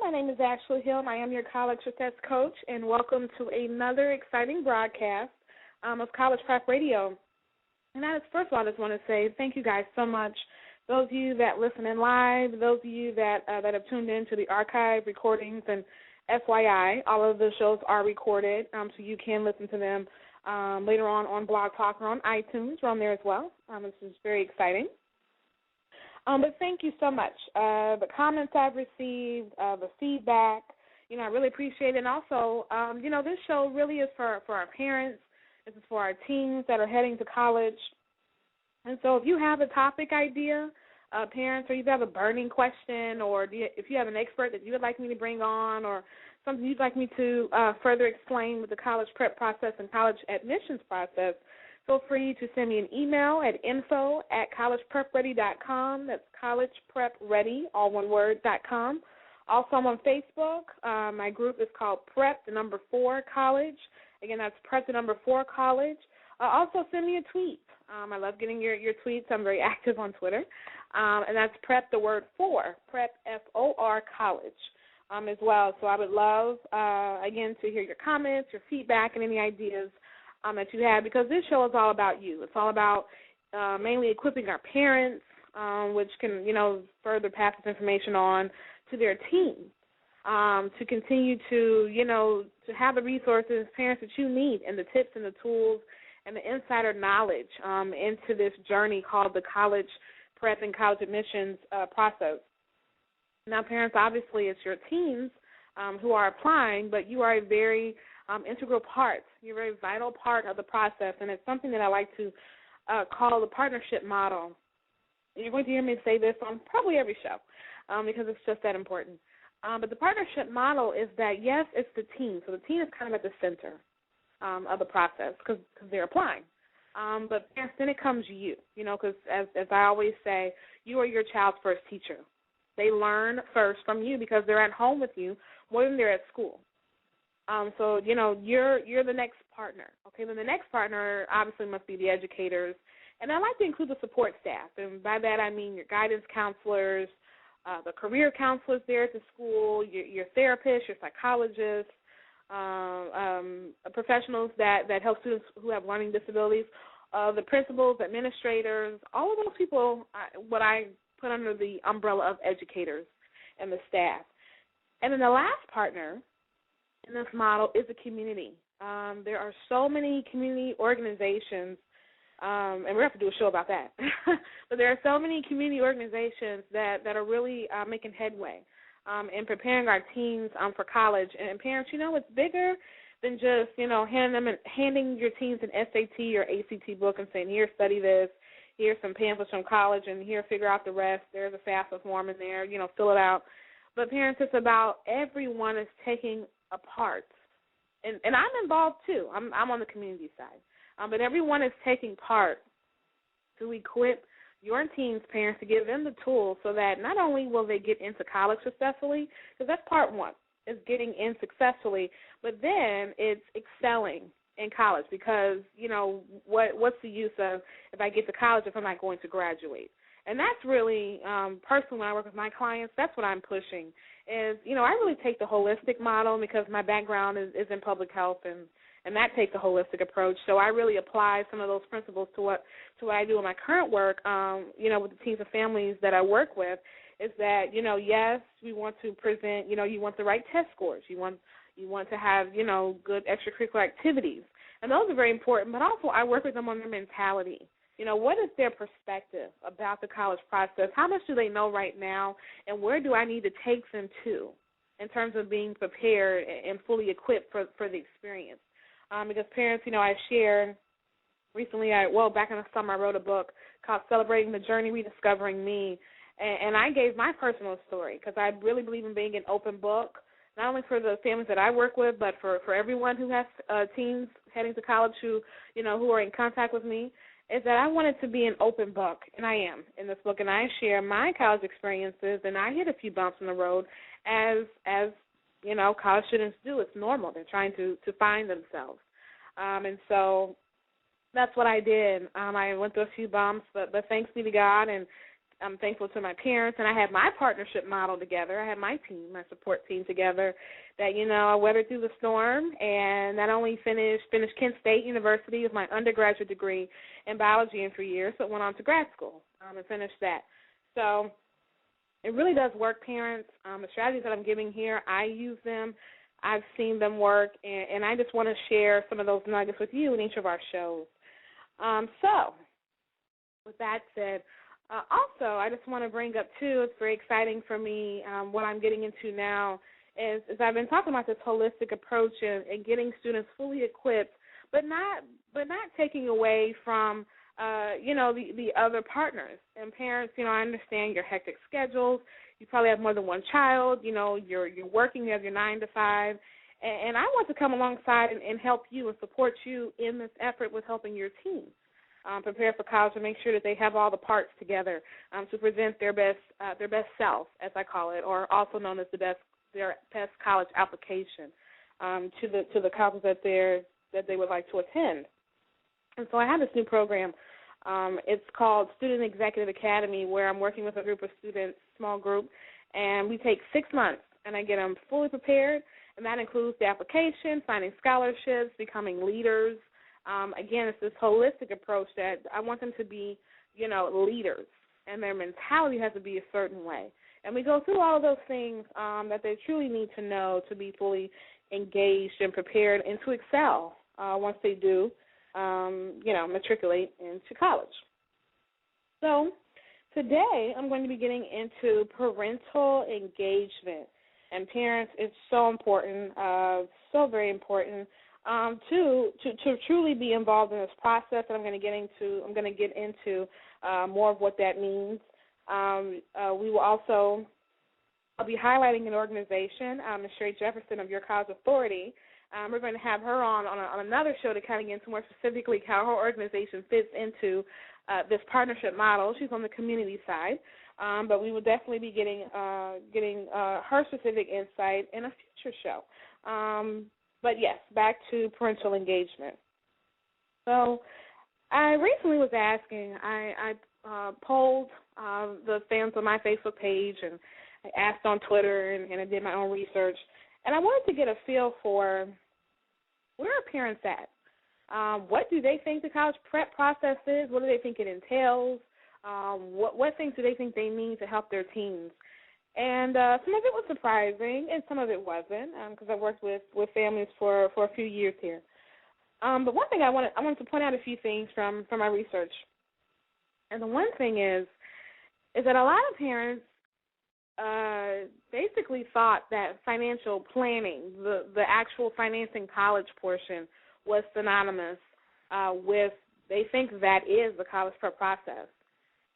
My name is Ashley Hill, and I am your college success coach, and welcome to another exciting broadcast of College Prep Radio. And first of all, I just want to say thank you guys so much. Those of you that listen in live, those of you that have tuned in to the archive recordings, and FYI, all of the shows are recorded, so you can listen to them later on Blog Talk or on iTunes. We're on there as well. This is very exciting. But thank you so much. The comments I've received, the feedback, I really appreciate it. And also, this show really is for our parents. This is for our teens that are heading to college. And so if you have a topic idea, parents, or you have a burning question, or if you have an expert that you would like me to bring on, or something you'd like me to further explain with the college prep process and college admissions process, feel free to send me an email at info@collegeprepready.com. That's collegeprepready, all one word, .com. Also, I'm on Facebook. My group is called Prep, the number 4 College. Again, that's Prep, the number 4 College. Also, send me a tweet. I love getting your tweets. I'm very active on Twitter. And that's Prep, the word 4, Prep, F-O-R, College as well. So I would love, again, to hear your comments, your feedback, and any ideas that you have, because this show is all about you. It's all about mainly equipping our parents, which can, further pass this information on to their teams, to continue to, to have the resources, parents, that you need, and the tips and the tools and the insider knowledge into this journey called the college prep and college admissions process. Now, parents, obviously, it's your teens who are applying, but you are a very integral part. You're a very vital part of the process, and it's something that I like to call the partnership model. You're going to hear me say this on probably every show because it's just that important. But the partnership model is that, yes, it's the teen. So the teen is kind of at the center of the process because they're applying. But parents, then it comes you, because as I always say, you are your child's first teacher. They learn first from you because they're at home with you more than they're at school. So, you're the next partner. Okay, then the next partner obviously must be the educators. And I like to include the support staff. And by that I mean your guidance counselors, the career counselors there at the school, your therapists, your psychologists, professionals that help students who have learning disabilities, the principals, administrators, all of those people, what I put under the umbrella of educators and the staff. And then the last partner in this model is the community. There are so many community organizations, and we're going to have to do a show about that, but there are so many community organizations that are really making headway in preparing our teens for college. And parents, it's bigger than just, handing your teens an SAT or ACT book and saying, here, study this, here's some pamphlets from college, and here, figure out the rest. There's a FAFSA form in there, fill it out. But parents, it's about everyone is taking a part. And I'm involved too. I'm on the community side. But everyone is taking part to equip your teens, parents, to give them the tools so that not only will they get into college successfully, because that's part one, is getting in successfully, but then it's excelling in college because, what's the use of if I get to college if I'm not going to graduate? And that's really, personally, when I work with my clients, that's what I'm pushing is, I really take the holistic model because my background is in public health, and that takes a holistic approach. So I really apply some of those principles to what I do in my current work, with the teams and families that I work with, is that, yes, we want to present, you want the right test scores. You want to have, good extracurricular activities. And those are very important, but also I work with them on their mentality. What is their perspective about the college process? How much do they know right now, and where do I need to take them to in terms of being prepared and fully equipped for the experience? Because parents, I shared recently, back in the summer, I wrote a book called Celebrating the Journey, Rediscovering Me, and I gave my personal story because I really believe in being an open book, not only for the families that I work with, but for everyone who has teens heading to college who are in contact with me, is that I wanted to be an open book, and I am in this book, and I share my college experiences, and I hit a few bumps in the road as college students do. It's normal. They're trying to find themselves. And so that's what I did. I went through a few bumps, but thanks be to God, and I'm thankful to my parents, and I had my partnership model together. I had my team, my support team together that, I weathered through the storm and not only finished Kent State University with my undergraduate degree in biology in 3 years, but went on to grad school and finished that. So it really does work, parents. The strategies that I'm giving here, I use them. I've seen them work, and I just want to share some of those nuggets with you in each of our shows. So with that said, also, I just want to bring up, too, it's very exciting for me, what I'm getting into now is I've been talking about this holistic approach and getting students fully equipped, but not taking away from, the other partners. And parents, I understand your hectic schedules. You probably have more than one child. You're working. You have your 9 to 5. And I want to come alongside and help you and support you in this effort with helping your team prepare for college and make sure that they have all the parts together to present their best self, as I call it, or also known as their best college application to the college that they would like to attend. And so I have this new program. It's called Student Executive Academy, where I'm working with a group of students, small group, and we take 6 months, and I get them fully prepared, and that includes the application, finding scholarships, becoming leaders. Again, it's this holistic approach that I want them to be, leaders, and their mentality has to be a certain way. And we go through all of those things that they truly need to know to be fully engaged and prepared and to excel once they do, matriculate into college. So today I'm going to be getting into parental engagement. And parents, it's so important, so very important. To truly be involved in this process, and I'm going to get into more of what that means. We will also, I'll be highlighting an organization, Ms. Sherry Jefferson of Your College Authority. We're going to have her on another show to kind of get into more specifically how her organization fits into this partnership model. She's on the community side, but we will definitely be getting her specific insight in a future show. But, yes, back to parental engagement. So I recently was asking, I polled the fans on my Facebook page, and I asked on Twitter, and I did my own research, and I wanted to get a feel for where are parents at? What do they think the college prep process is? What do they think it entails? What things do they think they need to help their teens? And some of it was surprising, and some of it wasn't, because I worked with families for a few years here. But one thing I wanted to point out a few things from my research. And the one thing is that a lot of parents basically thought that financial planning, the actual financing college portion, was synonymous with, they think that is the college prep process.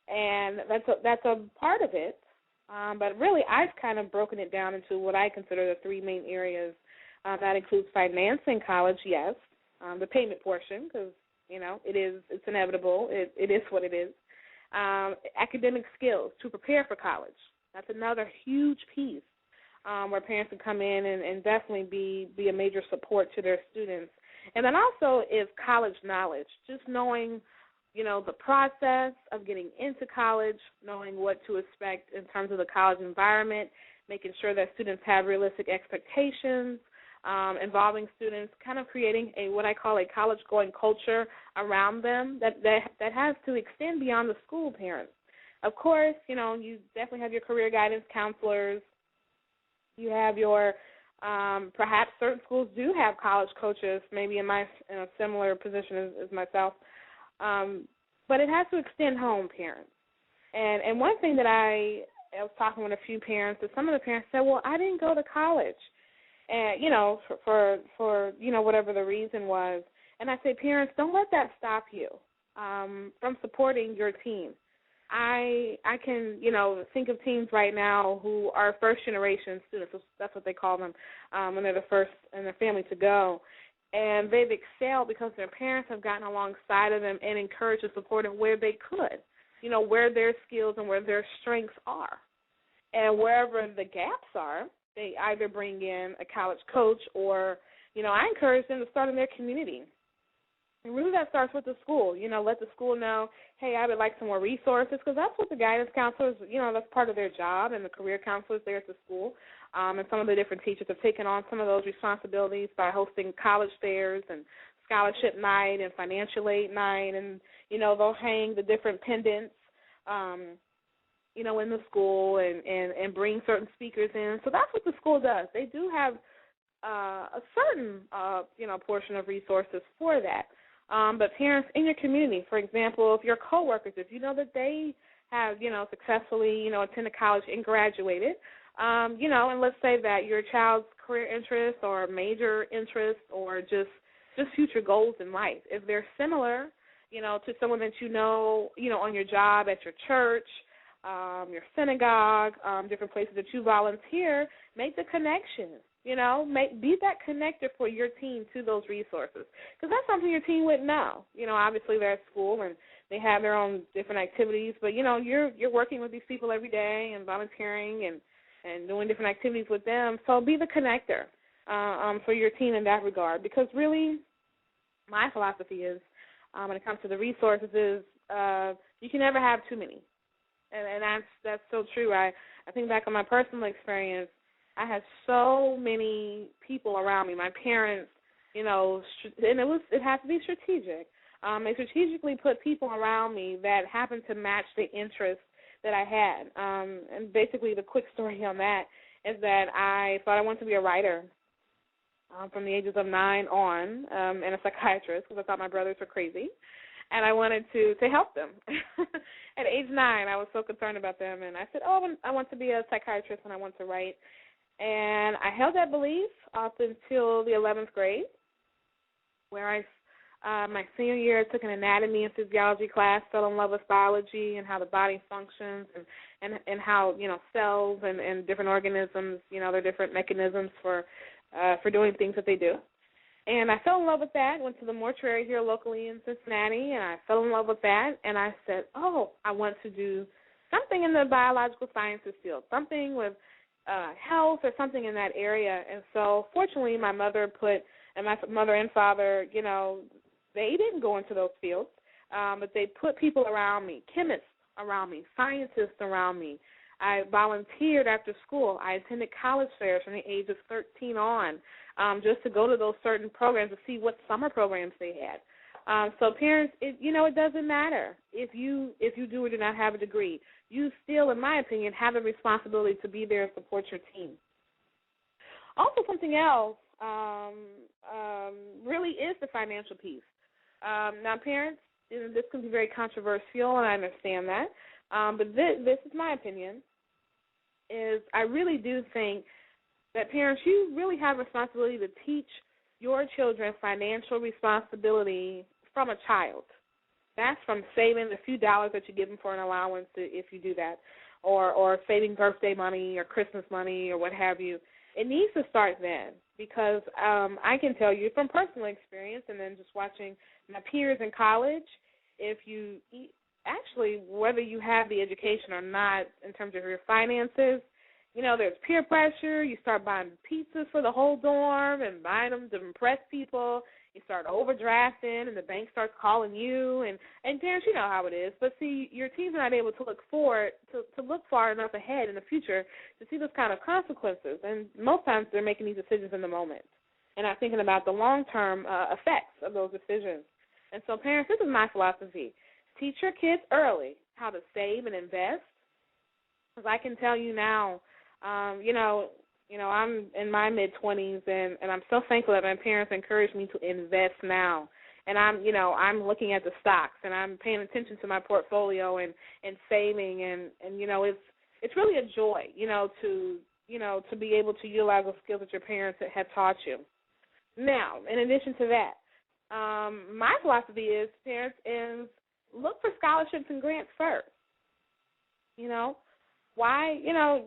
And that's a part of it. But really, I've kind of broken it down into what I consider the three main areas. That includes financing college, yes, the payment portion, because, it's inevitable. It is what it is. Academic skills to prepare for college. That's another huge piece where parents can come in and definitely be a major support to their students. And then also is college knowledge, just knowing the process of getting into college, knowing what to expect in terms of the college environment, making sure that students have realistic expectations, involving students, kind of creating what I call a college-going culture around them that has to extend beyond the school parents. Of course, you definitely have your career guidance counselors. You have your perhaps certain schools do have college coaches, maybe in a similar position as myself. But it has to extend home, parents. And one thing that I was talking with a few parents, that some of the parents said, well, I didn't go to college, and for whatever the reason was. And I say, parents, don't let that stop you from supporting your team. I can, think of teens right now who are first-generation students. That's what they call them when they're the first in their family to go. And they've excelled because their parents have gotten alongside of them and encouraged and supported where they could, where their skills and where their strengths are. And wherever the gaps are, they either bring in a college coach or, I encourage them to start in their community. And really that starts with the school. Let the school know, hey, I would like some more resources, because that's what the guidance counselors, that's part of their job, and the career counselors there at the school. And some of the different teachers have taken on some of those responsibilities by hosting college fairs and scholarship night and financial aid night, and, they'll hang the different pendants, in the school and bring certain speakers in. So that's what the school does. They do have a certain, portion of resources for that. But parents in your community, for example, if your coworkers, if you know that they have, successfully, attended college and graduated, and let's say that your child's career interest or major interest or just future goals in life, if they're similar, to someone that on your job, at your church, your synagogue, different places that you volunteer, make the connection. Be that connector for your team to those resources, because that's something your team wouldn't know. Obviously they're at school and they have their own different activities, but you're working with these people every day and volunteering and doing different activities with them. So be the connector for your team in that regard, because really my philosophy is, when it comes to the resources, is you can never have too many, and that's so true. I think back on my personal experience. I had so many people around me, my parents, and it has to be strategic. They strategically put people around me that happened to match the interests that I had. And basically the quick story on that is that I thought I wanted to be a writer from the ages of 9 on, and a psychiatrist, because I thought my brothers were crazy. And I wanted to help them. At age 9, I was so concerned about them, and I said, I want to be a psychiatrist and I want to write. And I held that belief up until the 11th grade, where my senior year, I took an anatomy and physiology class, fell in love with biology and how the body functions and how, cells and different organisms, their different mechanisms for doing things that they do. And I fell in love with that, went to the mortuary here locally in Cincinnati, and I fell in love with that. And I said, I want to do something in the biological sciences field, something with health or something in that area. And so fortunately my mother and father, they didn't go into those fields, but they put people around me, chemists around me, scientists around me. I volunteered after school. I attended college fairs from the age of 13 on, just to go to those certain programs to see what summer programs they had. So parents, it doesn't matter if you do or do not have a degree. You still, in my opinion, have a responsibility to be there and support your team. Also, something else really is the financial piece. Now, parents, this can be very controversial, and I understand that. But this is my opinion, is I really do think that parents, you really have a responsibility to teach your children financial responsibility from a child. That's from saving the few dollars that you give them for an allowance, if you do that, or saving birthday money or Christmas money or what have you. It needs to start then, because I can tell you from personal experience and then just watching my peers in college, if you actually, whether you have the education or not in terms of your finances, there's peer pressure. You start buying pizzas for the whole dorm and buying them to impress people. You start overdrafting, and the bank starts calling you. And parents, you know how it is. But see, your teens are not able to look forward, to look far enough ahead in the future to see those kind of consequences. And most times they're making these decisions in the moment and not thinking about the long-term effects of those decisions. And so, parents, this is my philosophy. Teach your kids early how to save and invest. Because I can tell you now, I'm in my mid-20s, and I'm so thankful that my parents encouraged me to invest now. And I'm looking at the stocks, and I'm paying attention to my portfolio and saving, and it's really a joy, to be able to utilize those skills that your parents have taught you. Now, in addition to that, my philosophy is, parents, is look for scholarships and grants first. Why,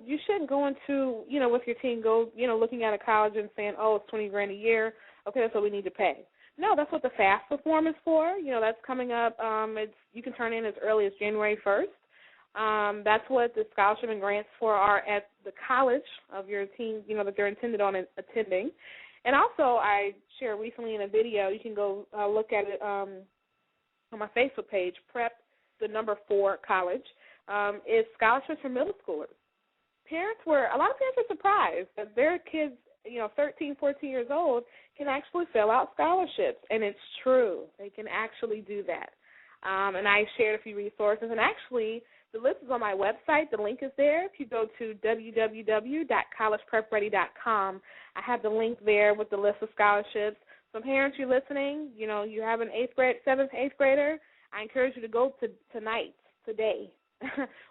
you shouldn't go into, with your team, looking at a college and saying, it's $20,000 a year. Okay, that's what we need to pay. No, that's what the FAFSA form is for. That's coming up. You can turn in as early as January 1st. That's what the scholarship and grants for are at the college of your team, that they're intended on attending. And also, I shared recently in a video, you can go look at it on my Facebook page, Prep the number 4 college, is scholarships for middle schoolers. A lot of parents are surprised that their kids, 13, 14 years old, can actually fill out scholarships. And it's true. They can actually do that. And I shared a few resources. And actually, the list is on my website. The link is there. If you go to www.collegeprepready.com, I have the link there with the list of scholarships. So parents, you're listening, you have an 7th, 8th grader, I encourage you to go tonight, today,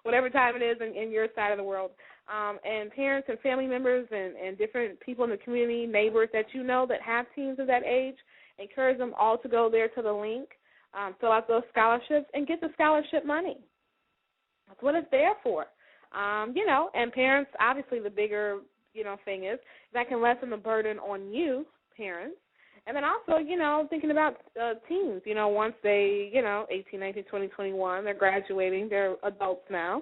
whatever time it is in your side of the world. And parents and family members and different people in the community, neighbors that you know that have teens of that age, encourage them all to go there to the link, fill out those scholarships, and get the scholarship money. That's what it's there for. And parents, obviously the bigger, thing is that can lessen the burden on you, parents. And then also, thinking about teens, once they, 18, 19, 20, 21, they're graduating, they're adults now.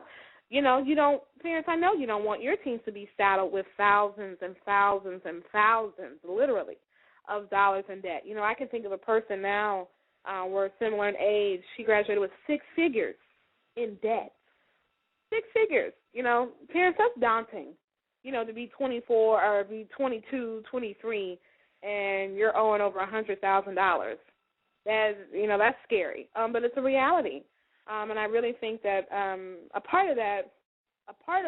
Parents, I know you don't want your teens to be saddled with thousands and thousands and thousands, literally, of dollars in debt. I can think of a person now, we're similar in age, she graduated with 6 figures in debt. 6 figures. Parents, that's daunting, to be 24 or be 22, 23, and you're owing over $100,000. That's scary. But it's a reality. And I really think that a part of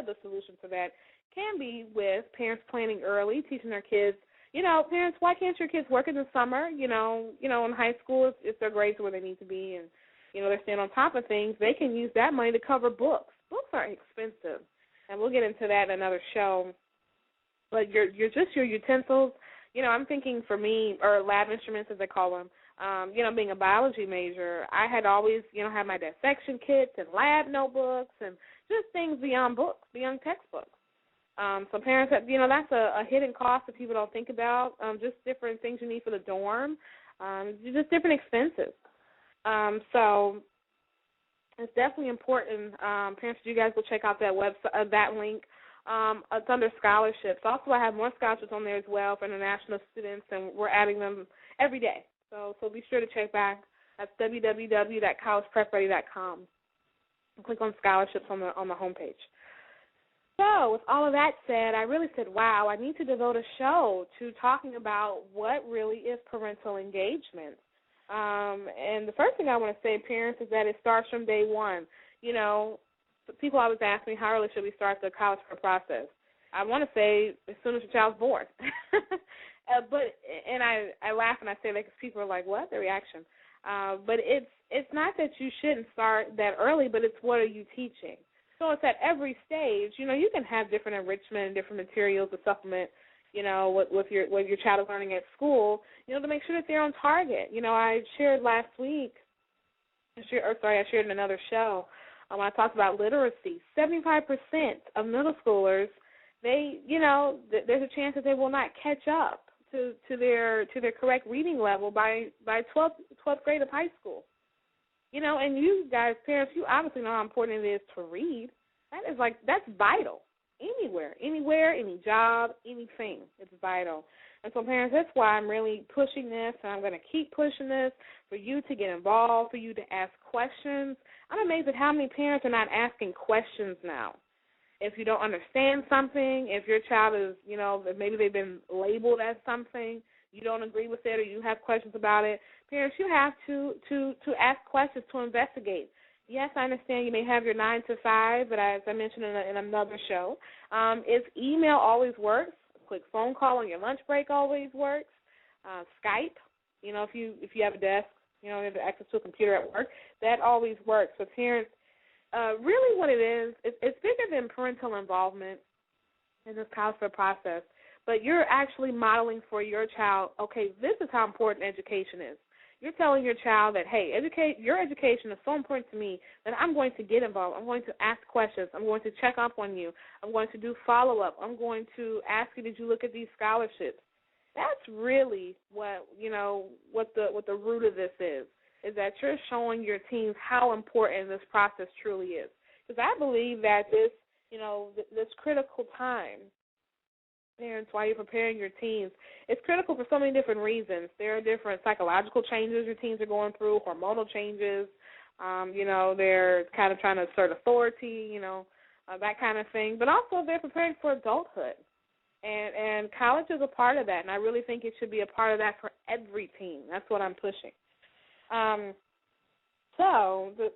the solution for that can be with parents planning early, teaching their kids, parents, why can't your kids work in the summer? In high school, if their grades are where they need to be and, they're staying on top of things, they can use that money to cover books. Books are expensive, and we'll get into that in another show. But your utensils, I'm thinking for me, or lab instruments as they call them, being a biology major, I had always, had my dissection kits and lab notebooks and just things beyond books, beyond textbooks. So parents, that's a hidden cost that people don't think about, just different things you need for the dorm, just different expenses. So it's definitely important. Parents, you guys go check out that website, that link. It's under scholarships. Also, I have more scholarships on there as well for international students, and we're adding them every day. So be sure to check back. That's www.collegeprepready.com. Click on scholarships on the homepage. So with all of that said, I really said, wow, I need to devote a show to talking about what really is parental engagement. And the first thing I want to say, parents, is that it starts from day one. People always ask me, how early should we start the college prep process? I want to say as soon as your child's born. I laugh and I say that because people are like, what? Their reaction. But it's not that you shouldn't start that early, but it's what are you teaching? So it's at every stage. You can have different enrichment and different materials to supplement, what your child is learning at school, to make sure that they're on target. I shared last week, I shared in another show, when I talked about literacy. 75% of middle schoolers, there's a chance that they will not catch up to their correct reading level by 12th grade of high school. And you guys, parents, you obviously know how important it is to read. That's vital. Anywhere, any job, anything, it's vital. And so, parents, that's why I'm really pushing this, and I'm going to keep pushing this for you to get involved, for you to ask questions. I'm amazed at how many parents are not asking questions now. If you don't understand something, if your child is, maybe they've been labeled as something, you don't agree with it or you have questions about it, parents, you have to ask questions, to investigate. Yes, I understand you may have your 9 to 5, but as I mentioned in another show, email always works. A quick phone call on your lunch break always works. Skype, if you have a desk, you have access to a computer at work, that always works. So parents, really what it is, it's bigger than parental involvement in this college prep process, but you're actually modeling for your child, okay, this is how important education is. You're telling your child that, hey, your education is so important to me that I'm going to get involved. I'm going to ask questions. I'm going to check up on you. I'm going to do follow-up. I'm going to ask you, did you look at these scholarships? That's really what the root of this is that you're showing your teens how important this process truly is. Because I believe that this critical time parents, while you're preparing your teens, it's critical for so many different reasons. There are different psychological changes your teens are going through, hormonal changes. They're kind of trying to assert authority, that kind of thing. But also they're preparing for adulthood. And college is a part of that, and I really think it should be a part of that for every teen. That's what I'm pushing.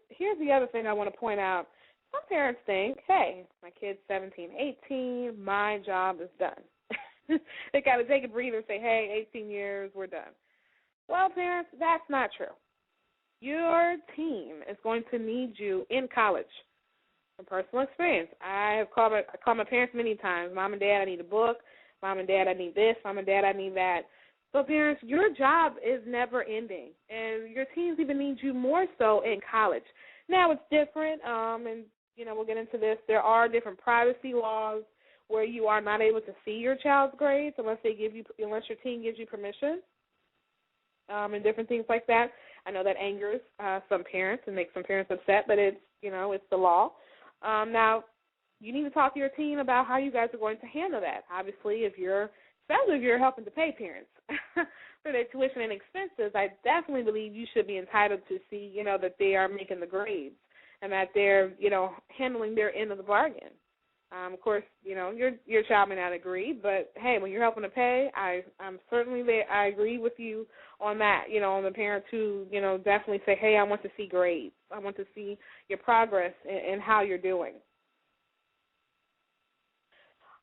Here's the other thing I want to point out. Some parents think, hey, my kid's 17, 18, my job is done. They got to take a breather and say, hey, 18 years, we're done. Well, parents, that's not true. Your teen is going to need you in college. From personal experience, I have called my parents many times. Mom and Dad, I need a book. Mom and Dad, I need this. Mom and Dad, I need that. So, parents, your job is never ending, and your teens even need you more so in college. Now, it's different, and, we'll get into this. There are different privacy laws where you are not able to see your child's grades unless your teen gives you permission, and different things like that. I know that angers some parents and makes some parents upset, but it's the law. Now, you need to talk to your teen about how you guys are going to handle that. Obviously, especially if you're helping to pay parents for their tuition and expenses, I definitely believe you should be entitled to see, that they are making the grades and that they're, handling their end of the bargain. Of course, your child may not agree, but hey, when you're helping to pay, I'm certainly there. I agree with you on that. On the parents who, definitely say, hey, I want to see grades. I want to see your progress and how you're doing.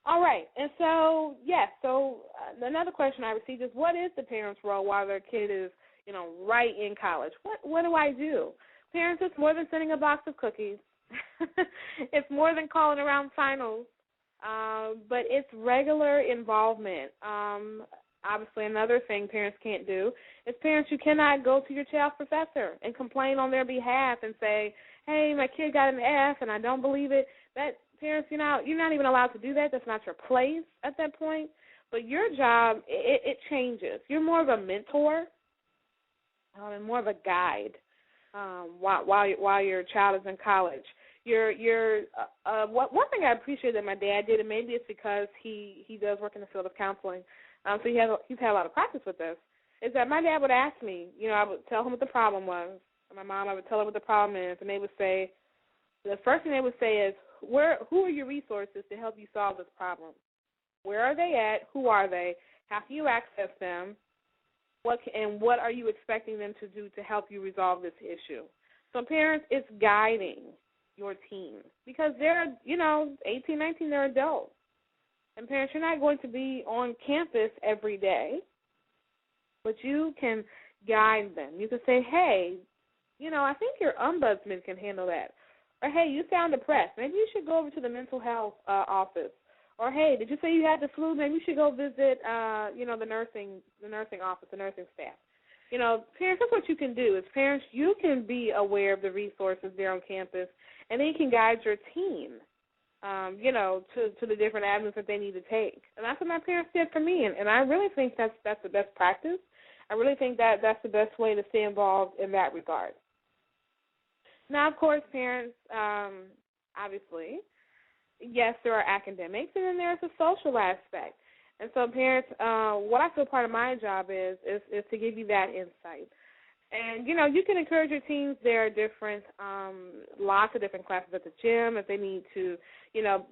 All right, and so another question I received is, what is the parent's role while their kid is, right in college? What do I do? Parents, it's more than sending a box of cookies. It's more than calling around finals, but it's regular involvement. Obviously, another thing parents can't do is you cannot go to your child's professor and complain on their behalf and say, hey, my kid got an F and I don't believe it. That parents, you're not even allowed to do that. That's not your place at that point. But your job, it changes. You're more of a mentor and more of a guide while your child is in college. One thing I appreciate that my dad did, and maybe it's because he does work in the field of counseling, so he's had a lot of practice with this, is that my dad would ask me, I would tell him what the problem was, and my mom, I would tell her what the problem is, and they would say, the first thing they would say is, who are your resources to help you solve this problem? Where are they at? Who are they? How can you access them? What are you expecting them to do to help you resolve this issue? So parents, it's guiding your teen because they're, 18, 19, they're adults. And parents, you're not going to be on campus every day, but you can guide them. You can say, hey, I think your ombudsman can handle that. Or, hey, you sound depressed. Maybe you should go over to the mental health office. Or, hey, did you say you had the flu? Maybe you should go visit, the nursing office, the nursing staff. Parents, that's what you can do. As parents, you can be aware of the resources there on campus, and then you can guide your teen, to the different avenues that they need to take. And that's what my parents did for me, and I really think that's the best practice. I really think that's the best way to stay involved in that regard. Now, of course, parents, obviously, yes, there are academics, and then there's a social aspect. And so, parents, what I feel part of my job is to give you that insight. And, you can encourage your teens. There are different, lots of different classes at the gym if they need to,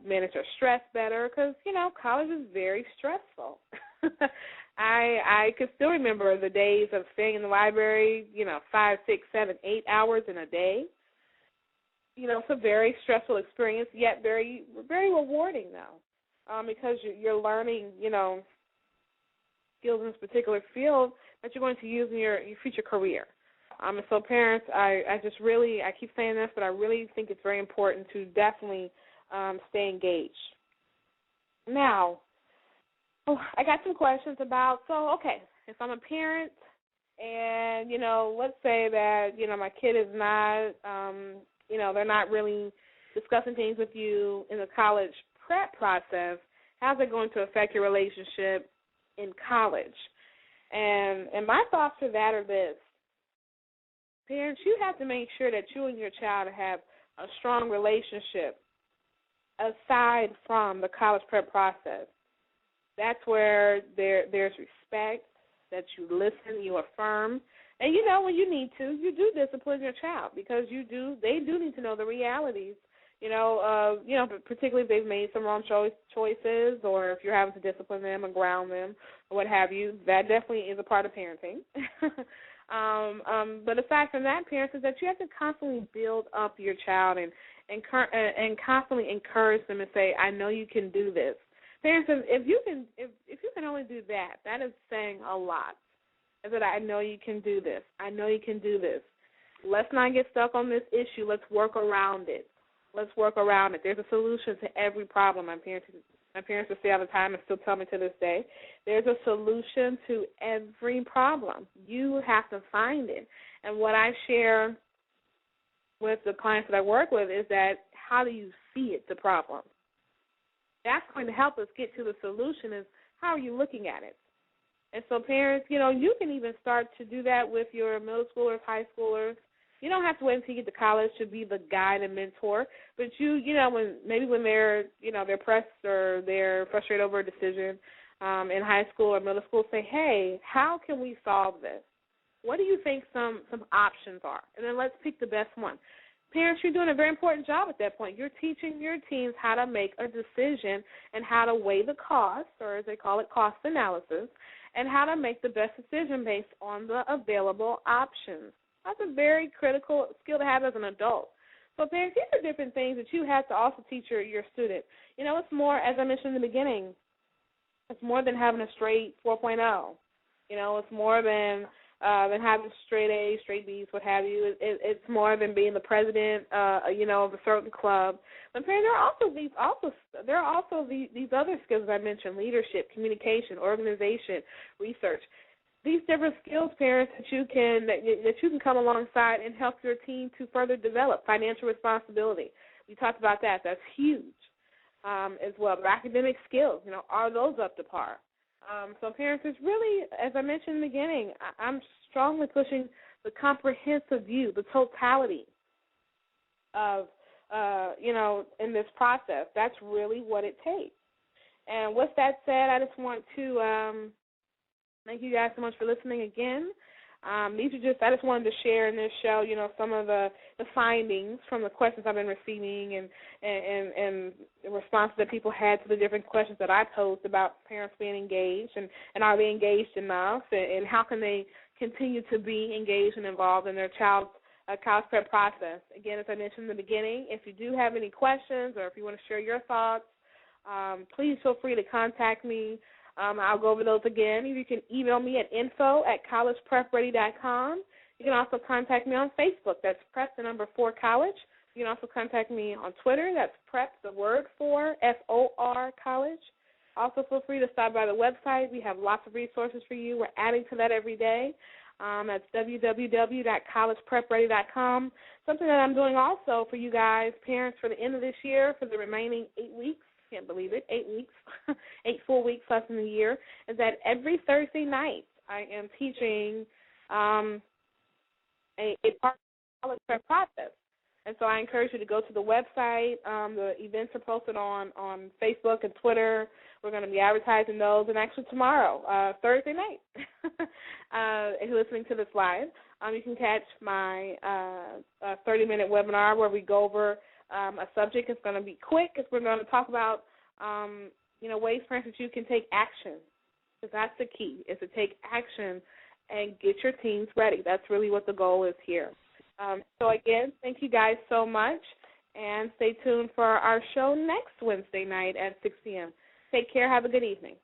manage their stress better because, college is very stressful. I can still remember the days of staying in the library, 5, 6, 7, 8 hours in a day. It's a very stressful experience, yet very, very rewarding, though, because you're learning, skills in this particular field that you're going to use in your future career. And so parents, I keep saying this, but I really think it's very important to definitely stay engaged. Now, I got some questions about, if I'm a parent and, let's say that, my kid is not, they're not really discussing things with you in the college prep process, how's it going to affect your relationship in college? And my thoughts for that are this. Parents, you have to make sure that you and your child have a strong relationship aside from the college prep process. That's where there's respect, that you listen, you affirm, and when you need to, you do discipline your child because they do need to know the realities. Particularly if they've made some wrong choices, or if you're having to discipline them and ground them, or what have you. That definitely is a part of parenting. But aside from that, parents, is that you have to constantly build up your child and constantly encourage them and say, "I know you can do this." Parents, if you can only do that, that is saying a lot. Is that I know you can do this. I know you can do this. Let's not get stuck on this issue. Let's work around it. Let's work around it. There's a solution to every problem. My parents will say all the time and still tell me to this day, there's a solution to every problem. You have to find it. And what I share with the clients that I work with is that how do you see it, the problem? That's going to help us get to the solution is how are you looking at it? And so parents, you can even start to do that with your middle schoolers, high schoolers. You don't have to wait until you get to college to be the guide and mentor. But when they're pressed or they're frustrated over a decision in high school or middle school, say, hey, how can we solve this? What do you think some options are? And then let's pick the best one. Parents, you're doing a very important job at that point. You're teaching your teens how to make a decision and how to weigh the cost, or as they call it, cost analysis, and how to make the best decision based on the available options. That's a very critical skill to have as an adult. So, parents, these are different things that you have to also teach your student. It's more, as I mentioned in the beginning, it's more than having a straight 4.0. It's more than having straight A's, straight B's, what have you. It's more than being the president, of a certain club. But parents, there are also these other skills that I mentioned: leadership, communication, organization, research. These different skills, parents, that you can come alongside and help your team to further develop. Financial responsibility. We talked about that. That's huge as well. But academic skills, are those up to par? So parents, it's really, as I mentioned in the beginning, I'm strongly pushing the comprehensive view, the totality of, in this process. That's really what it takes. And with that said, I just want to thank you guys so much for listening again. I just wanted to share in this show, some of the findings from the questions I've been receiving and the responses that people had to the different questions that I posed about parents being engaged and are they engaged enough and how can they continue to be engaged and involved in their child's college prep process. Again, as I mentioned in the beginning, if you do have any questions or if you want to share your thoughts, please feel free to contact me. I'll go over those again. You can email me at info@collegeprepready.com. You can also contact me on Facebook. That's prep, the number 4 college. You can also contact me on Twitter. That's prep, the word 4, FOR college. Also feel free to stop by the website. We have lots of resources for you. We're adding to that every day. That's www.collegeprepready.com. Something that I'm doing also for you guys, parents, for the end of this year, for the remaining 8 weeks. Can't believe it, 8 weeks, 8 full weeks less than a year, is that every Thursday night I am teaching a part of the college prep process. And so I encourage you to go to the website. The events are posted on Facebook and Twitter. We're going to be advertising those. And actually tomorrow, Thursday night, if you're listening to this live, you can catch my 30-minute webinar where we go over a subject. It's going to be quick because we're going to talk about, ways, for instance, you can take action. Because that's the key, is to take action and get your teams ready. That's really what the goal is here. So, again, thank you guys so much, and stay tuned for our show next Wednesday night at 6 p.m. Take care. Have a good evening.